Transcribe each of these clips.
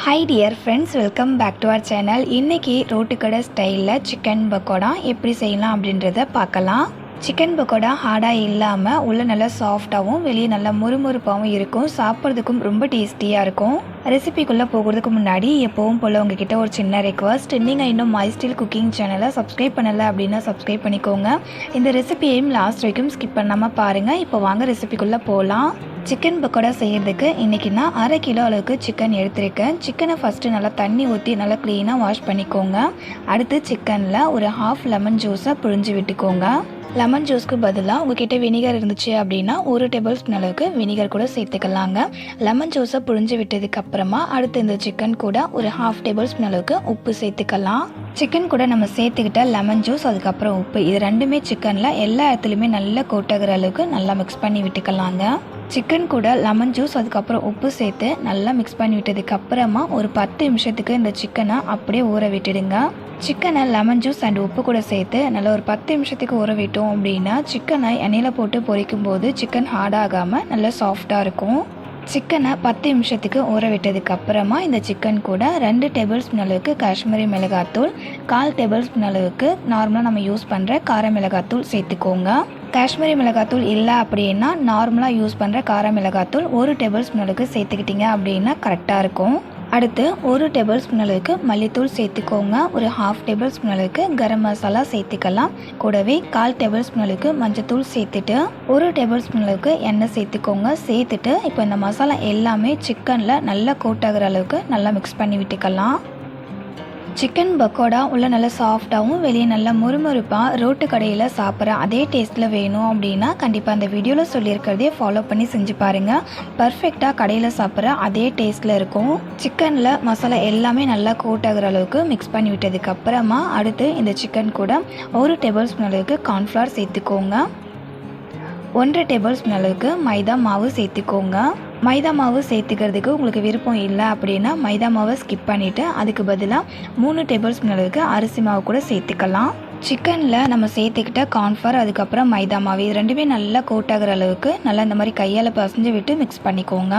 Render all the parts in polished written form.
Hi dear friends, welcome back to our channel. இன்றைக்கி ரோட்டுக்கடை ஸ்டைலில் சிக்கன் பக்கோடா எப்படி செய்யலாம் அப்படின்றத பார்க்கலாம். சிக்கன் பக்கோடா ஹார்டாக இல்லாமல் உள்ளே நல்லா சாஃப்டாகவும் வெளியே நல்லா முறுமுறுப்பாகவும் இருக்கும். சாப்பிட்றதுக்கும் ரொம்ப டேஸ்டியாக இருக்கும். ரெசிபிக்குள்ளே போகிறதுக்கு முன்னாடி எப்போவும் போல் உங்ககிட்ட ஒரு சின்ன ரெக்வஸ்ட். நீங்கள் இன்னும் மை ஸ்டைல் குக்கிங் சேனலை சப்ஸ்கிரைப் பண்ணலை அப்படின்னா சப்ஸ்கிரைப் பண்ணிக்கோங்க. இந்த ரெசிபியையும் லாஸ்ட் வரைக்கும் ஸ்கிப் பண்ணாமல் பாருங்கள். இப்போ வாங்க ரெசிபிக்குள்ளே போகலாம். சிக்கன் பக்கோடா செய்கிறதுக்கு இன்றைக்கி நான் 1/2 கிலோ அளவுக்கு சிக்கன் எடுத்திருக்கேன். சிக்கனை ஃபஸ்ட்டு நல்லா தண்ணி ஊற்றி நல்லா க்ளீனாக வாஷ் பண்ணிக்கோங்க. அடுத்து சிக்கனில் ஒரு 1/2 லெமன் ஜூஸை புழிஞ்சு விட்டுக்கோங்க. லெமன் ஜூஸ்க்கு பதிலாக உங்ககிட்ட வினிகர் இருந்துச்சு அப்படின்னா 1 டேபிள் ஸ்பூன் அளவுக்கு வினிகர் கூட சேர்த்துக்கலாங்க. லெமன் ஜூஸை புழிஞ்சு விட்டதுக்கப்புறமா அடுத்து இந்த சிக்கன் கூட ஒரு 1/2 டேபிள் ஸ்பூன் அளவுக்கு உப்பு சேர்த்துக்கலாம். சிக்கன் கூட நம்ம சேர்த்துக்கிட்ட லெமன் ஜூஸ் அதுக்கப்புறம் உப்பு இது ரெண்டுமே சிக்கனில் எல்லா இடத்துலையுமே நல்லா கோட்டாகிற அளவுக்கு நல்லா மிக்ஸ் பண்ணி விட்டுக்கலாங்க. சிக்கன் கூட லெமன் ஜூஸ் அதுக்கப்புறம் உப்பு சேர்த்து நல்லா மிக்ஸ் பண்ணி விட்டதுக்கப்புறமா ஒரு 10 நிமிஷத்துக்கு இந்த சிக்கனை அப்படியே ஊற விட்டுடுங்க. சிக்கனை லெமன் ஜூஸ் அண்ட் உப்பு கூட சேர்த்து நல்லா ஒரு 10 நிமிஷத்துக்கு ஊற விட்டோம் அப்படின்னா சிக்கனை எண்ணெயில் போட்டு பொரிக்கும் போது சிக்கன் ஹார்டாகாமல் நல்லா சாஃப்டாக இருக்கும். சிக்கனை 10 நிமிஷத்துக்கு ஊற விட்டதுக்கப்புறமா இந்த சிக்கன் கூட 2 டேபிள் ஸ்பூன் அளவுக்கு காஷ்மீரி மிளகாத்தூள், 1/4 டேபிள் ஸ்பூன் அளவுக்கு நார்மலாக நம்ம யூஸ் பண்ணுற கார மிளகாத்தூள் சேர்த்துக்கோங்க. காஷ்மீரி மிளகாத்தூள் இல்லை அப்படின்னா நார்மலாக யூஸ் பண்ணுற கார மிளகாத்தூள் 1 டேபிள் ஸ்பூன் அளவுக்கு சேர்த்துக்கிட்டிங்க அப்படின்னா கரெக்டாக இருக்கும். அடுத்து 1 டேபிள் ஸ்பூன் அளவுக்கு மல்லித்தூள் சேர்த்துக்கோங்க. ஒரு 1/2 டேபிள் ஸ்பூன் அளவுக்கு கரம் மசாலா சேர்த்துக்கலாம். கூடவே 1/4 டேபிள் ஸ்பூன் அளவுக்கு மஞ்சத்தூள் சேர்த்துட்டு 1 டேபிள் ஸ்பூன் அளவுக்கு எண்ணெய் சேர்த்துக்கோங்க. சேர்த்துட்டு இப்போ இந்த மசாலா எல்லாமே சிக்கனில் நல்லா கோட் ஆகிற அளவுக்கு நல்லா மிக்ஸ் பண்ணி விட்டுக்கலாம். சிக்கன் பக்கோடா உள்ள நல்லா சாஃப்டாகவும் வெளியே நல்லா முறுமுறுப்பாக ரோட்டு கடையில் சாப்பிட்ற அதே டேஸ்ட்டில் வேணும் அப்படின்னா கண்டிப்பாக அந்த வீடியோவில் சொல்லியிருக்கிறதே ஃபாலோ பண்ணி செஞ்சு பாருங்கள். பர்ஃபெக்டாக கடையில் சாப்பிட்ற அதே டேஸ்ட்டில் இருக்கும். சிக்கனில் மசாலா எல்லாமே நல்லா கோட் ஆகிற அளவுக்கு மிக்ஸ் பண்ணி விட்டதுக்கப்புறமா அடுத்து இந்த சிக்கன் கூட 1 டேபிள் ஸ்பூன் அளவுக்கு கார்ன்ஃப்ளவர் சேர்த்துக்கோங்க. 1 டேபிள் ஸ்பூன் அளவுக்கு மைதா மாவு சேர்த்துக்கோங்க. மைதா மாவு சேர்த்துக்கிறதுக்கு உங்களுக்கு விருப்பம் இல்லை அப்படின்னா மைதா மாவை ஸ்கிப் பண்ணிவிட்டு அதுக்கு பதிலாக 3 டேபிள் ஸ்பூன் அளவுக்கு அரிசி மாவு கூட சேர்த்துக்கலாம். சிக்கனில் நம்ம சேர்த்துக்கிட்ட கார்ன்ஃப்ளவர் அதுக்கப்புறம் மைதா மாவு இது ரெண்டுமே நல்லா கோட் ஆகிற அளவுக்கு நல்லா இந்த மாதிரி கையால் பசஞ்சு விட்டு மிக்ஸ் பண்ணிக்கோங்க.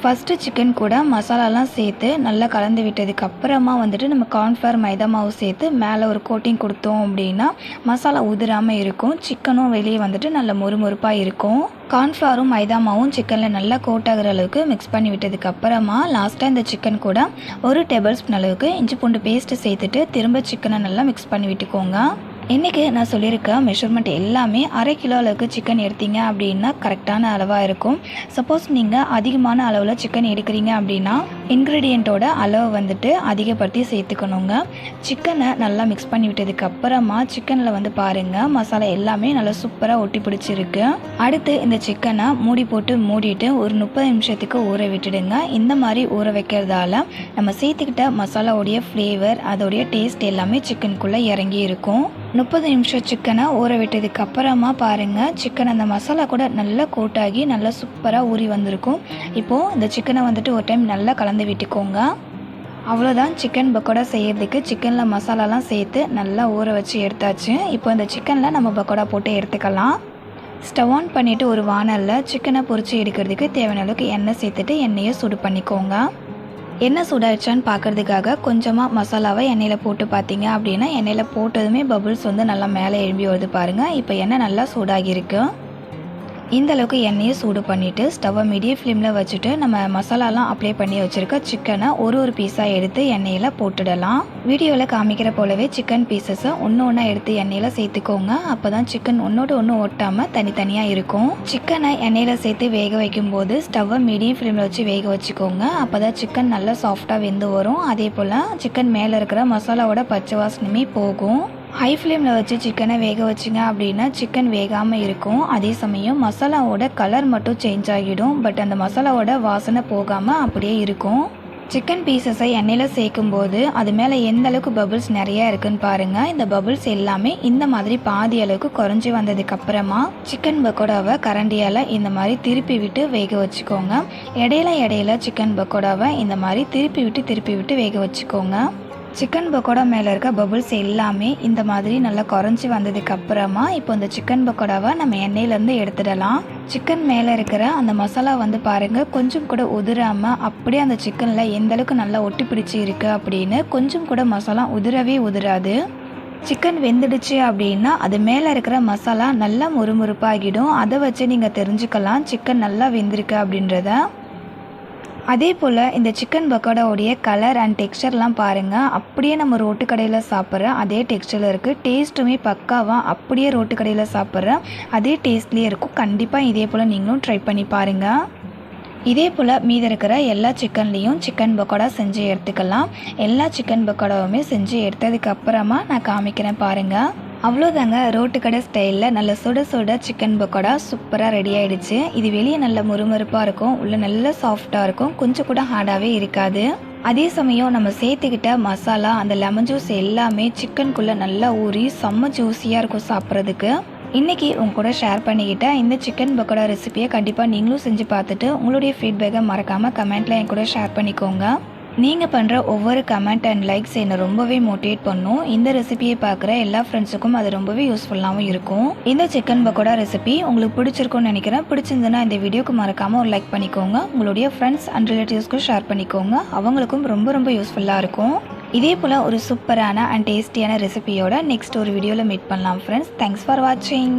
ஃபஸ்ட்டு சிக்கன் கூட மசாலாலாம் சேர்த்து நல்லா கலந்து விட்டதுக்கப்புறமா வந்துட்டு நம்ம கார்ன்ஃப்ளவர் மைதா மாவு சேர்த்து மேலே ஒரு கோட்டிங் கொடுத்தோம் அப்படின்னா மசாலா உதிராமல் இருக்கும். சிக்கனும் வெளியே வந்துட்டு நல்ல மொறுமொறுப்பாக இருக்கும். கார்ன்ஃப்ளவரும் மைதா மாவும் சிக்கனில் நல்லா கோட் ஆகிற அளவுக்கு மிக்ஸ் பண்ணி விட்டதுக்கப்புறமா லாஸ்ட்டாக இந்த சிக்கன் கூட 1 டேபிள் ஸ்பூன் அளவுக்கு இஞ்சி பூண்டு பேஸ்ட்டு சேர்த்துட்டு திரும்ப சிக்கனை நல்லா மிக்ஸ் பண்ணி விட்டுக்கோங்க. இன்றைக்கி நான் சொல்லியிருக்க மெஷர்மெண்ட் எல்லாமே 1/2 கிலோ அளவுக்கு சிக்கன் எடுத்தீங்க அப்படின்னா கரெக்டான அளவாக இருக்கும். சப்போஸ் நீங்கள் அதிகமான அளவில் சிக்கன் எடுக்கிறீங்க அப்படின்னா இன்க்ரீடியண்ட்டோட அளவு வந்துட்டு அதிகப்படுத்தி சேர்த்துக்கணுங்க. சிக்கனை நல்லா மிக்ஸ் பண்ணி விட்டதுக்கப்புறமா சிக்கனில் வந்து பாருங்கள் மசாலா எல்லாமே நல்லா சூப்பராக ஒட்டி பிடிச்சிருக்கு. அடுத்து இந்த சிக்கனை மூடி போட்டு மூடிட்டு ஒரு 30 நிமிஷத்துக்கு ஊற விட்டுடுங்க. இந்த மாதிரி ஊற வைக்கிறதால நம்ம சேர்த்துக்கிட்ட மசாலாவுடைய ஃப்ளேவர் அதோடைய டேஸ்ட் எல்லாமே சிக்கனுக்குள்ளே இறங்கி இருக்கும். 30 நிமிஷம் சிக்கனை ஊற விட்டதுக்கு அப்புறமா பாருங்கள் சிக்கன் அந்த மசாலா கூட நல்லா கோட்டாகி நல்லா சூப்பராக ஊறி வந்திருக்கும். இப்போது இந்த சிக்கனை வந்துட்டு ஒரு டைம் நல்லா கலந்து விட்டுக்கோங்க. அவ்வளோதான், சிக்கன் பக்கோடா செய்யறதுக்கு சிக்கனில் மசாலாலாம் சேர்த்து நல்லா ஊற வச்சு எடுத்தாச்சு. இப்போ இந்த சிக்கனில் நம்ம பக்கோடா போட்டு எடுத்துக்கலாம். ஸ்டவ் ஆன் பண்ணிவிட்டு ஒரு வானலில் சிக்கனை பொரித்து எடுக்கிறதுக்கு தேவையான அளவுக்கு எண்ணெய் சேர்த்துட்டு எண்ணெயை சூடு பண்ணிக்கோங்க. எண்ணெய் சூடாயிடுச்சான்னு பார்க்குறதுக்காக கொஞ்சமாக மசாலாவை எண்ணெயில் போட்டு பார்த்தீங்க அப்படின்னா எண்ணெயில் போட்டதுமே பபுள்ஸ் வந்து நல்லா மேலே எழும்பி வருது பாருங்கள். இப்போ எண்ணெய் நல்லா சூடாகிருக்கு. இந்த அளவுக்கு எண்ணெயை சூடு பண்ணிவிட்டு ஸ்டவ்வை மீடியம் ஃப்ளேமில் வச்சுட்டு நம்ம மசாலாலாம் அப்ளை பண்ணி வச்சுருக்க சிக்கனை ஒரு பீஸாக எடுத்து எண்ணெயில் போட்டுடலாம். வீடியோவில் காமிக்கிற போலவே சிக்கன் பீசஸை ஒன்று எடுத்து எண்ணெயில் சேர்த்துக்கோங்க. அப்போ தான் சிக்கன் ஒன்றோடு ஒன்று ஒட்டாமல் தனித்தனியாக இருக்கும். சிக்கனை எண்ணெயில் சேர்த்து வேக வைக்கும்போது ஸ்டவ்வை மீடியம் ஃப்ளேமில் வச்சு வேக வச்சுக்கோங்க. அப்போ தான் சிக்கன் நல்லா சாஃப்டாக வெந்து வரும். அதே போல் சிக்கன் மேலே இருக்கிற மசாலாவோட பச்சை வாசனையுமே போகும். ஹை ஃப்ளேமில் வச்சு சிக்கனை வேக வச்சிங்க அப்படின்னா சிக்கன் வேகாமல் இருக்கும். அதே சமயம் மசாலாவோட கலர் மட்டும் சேஞ்ச் ஆகிடும். பட் அந்த மசாலாவோட வாசனை போகாமல் அப்படியே இருக்கும். சிக்கன் பீசஸை எண்ணெயில் சேர்க்கும்போது அது மேலே எந்த அளவுக்கு பபுள்ஸ் நிறையா இருக்குன்னு பாருங்கள். இந்த பபுள்ஸ் எல்லாமே இந்த மாதிரி பாதி அளவுக்கு குறைஞ்சி வந்ததுக்கப்புறமா சிக்கன் பக்கோடாவை கரண்டியால் இந்த மாதிரி திருப்பி விட்டு வேக வச்சுக்கோங்க. இடையில சிக்கன் பக்கோடாவை இந்த மாதிரி திருப்பி விட்டு வேக வச்சுக்கோங்க. சிக்கன் பக்கோடா மேலே இருக்க பபுள்ஸ் எல்லாமே இந்த மாதிரி நல்லா குறைஞ்சி வந்ததுக்கு அப்புறமா இப்போ இந்த சிக்கன் பக்கோடாவை நம்ம எண்ணெயிலேருந்து எடுத்துடலாம். சிக்கன் மேலே இருக்கிற அந்த மசாலா வந்து பாருங்கள் கொஞ்சம் கூட உதிராமல் அப்படியே அந்த சிக்கனில் எந்த அளவுக்கு நல்லா ஒட்டி பிடிச்சி இருக்குது அப்படின்னு கொஞ்சம் கூட மசாலா உதிரவே உதிராது. சிக்கன் வெந்துடுச்சு அப்படின்னா அது மேலே இருக்கிற மசாலா நல்லா முறுமுறுப்பாகிடும். அதை வச்சு நீங்கள் தெரிஞ்சுக்கலாம் சிக்கன் நல்லா வெந்திருக்கு அப்படின்றத. அதே போல் இந்த சிக்கன் பக்கோடாவுடைய கலர் அண்ட் டெக்ஸ்சர்லாம் பாருங்கள் அப்படியே நம்ம ரோட்டு கடையில் சாப்பிட்ற அதே டெக்ஸ்சரில் இருக்குது. டேஸ்ட்டுமே பக்காவாக அப்படியே ரோட்டு கடையில் சாப்பிட்ற அதே டேஸ்ட்லேயே இருக்கும். கண்டிப்பாக இதே போல் நீங்களும் ட்ரை பண்ணி பாருங்கள். இதே போல் மீதி இருக்கிற எல்லா சிக்கன்லேயும் சிக்கன் பக்கோடா செஞ்சு எடுத்துக்கலாம். எல்லா சிக்கன் பக்கோடாவுமே செஞ்சு எடுத்ததுக்கு அப்புறமா நான் காமிக்கிறேன் பாருங்கள். அவ்வளோதாங்க, ரோட்டு கடை ஸ்டைலில் நல்ல சுட சுட சிக்கன் பக்கோடா சூப்பராக ரெடி ஆகிடுச்சு. இது வெளியே நல்ல முறுமுறுப்பாக இருக்கும், உள்ளே நல்ல சாஃப்டாக இருக்கும், கொஞ்சம் கூட ஹார்டாகவே இருக்காது. அதே சமயம் நம்ம சேர்த்துக்கிட்ட மசாலா அந்த லெமன் ஜூஸ் எல்லாமே சிக்கனுக்குள்ளே நல்லா ஊறி செம்ம ஜூஸியாக இருக்கும் சாப்பிட்றதுக்கு. இன்றைக்கி உங்க கூட ஷேர் பண்ணிக்கிட்ட இந்த சிக்கன் பக்கோடா ரெசிபியை கண்டிப்பாக நீங்களும் செஞ்சு பார்த்துட்டு உங்களுடைய ஃபீட்பேக்கை மறக்காமல் கமெண்ட்டில் என் கூட ஷேர் பண்ணிக்கோங்க. நீங்கள் பண்ணுற ஒவ்வொரு கமெண்ட் அண்ட் லைக்ஸ் என்னை ரொம்பவே மோட்டிவேட் பண்ணும். இந்த ரெசிபியை பார்க்குற எல்லா ஃப்ரெண்ட்ஸுக்கும் அது ரொம்பவே யூஸ்ஃபுல்லாகவும் இருக்கும். இந்த சிக்கன் பக்கோடா ரெசிபி உங்களுக்கு பிடிச்சிருக்கும்னு நினைக்கிறேன். பிடிச்சிருந்துன்னா இந்த வீடியோக்கு மறக்காமல் ஒரு லைக் பண்ணிக்கோங்க. உங்களுடைய ஃப்ரெண்ட்ஸ் அண்ட் ரிலேட்டிவ்ஸ்க்கும் ஷேர் பண்ணிக்கோங்க. அவங்களுக்கும் ரொம்ப ரொம்ப யூஸ்ஃபுல்லாக இருக்கும். இதே போல் ஒரு சூப்பரான அண்ட் டேஸ்டியான ரெசிபியோட நெக்ஸ்ட் ஒரு வீடியோவில் மீட் பண்ணலாம் ஃப்ரெண்ட்ஸ். தேங்க்ஸ் ஃபார் வாட்சிங்.